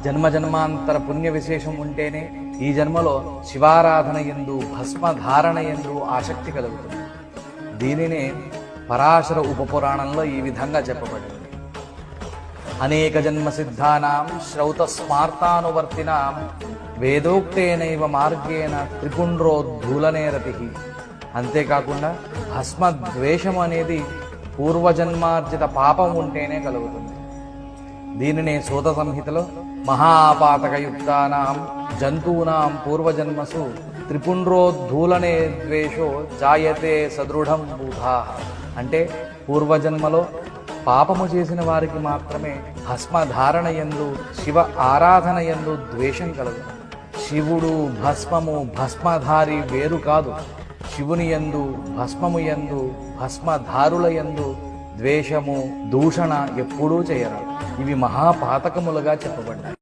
జన్మాంతర పుణ్య విశేషం ఉంటేనే ఈ జన్మలో శివారాధన యందు భస్మధారణ యందు ఆసక్తి కలుగుతుంది. దీనినే పరాశర ఉపపురాణంలో ఈ విధంగా చెప్పబడింది. అనేక జన్మ సిద్ధానాం శ్రౌత స్మార్తానువర్తినాం వేదోక్తేనైవ మార్గేణ త్రిపుండ్రోద్ధూలనే రతి. అంతేకాకుండా భస్మద్వేషం అనేది పూర్వజన్మార్జిత పాపం ఉంటేనే కలుగుతుంది. దీనినే సూత సంహితలో మహాపాతకయుక్తానాం జంతూనాం పూర్వజన్మసు త్రిపుండ్రోద్ధూలనే ద్వేషో జాయతే సదృఢం బూధా. అంటే పూర్వజన్మలో పాపము చేసిన వారికి మాత్రమే భస్మధారణ యందు శివ ఆరాధన యందు ద్వేషం కలుగుతుంది. శివుడు భస్మము భస్మధారి వేరు కాదు. శివుని యందు భస్మము యందు భస్మధారుల యందు ద్వేషము దూషణ ఎప్పుడూ చేయరాదు. ఇవి మహాపాతకములుగా చెప్పబడ్డాయి.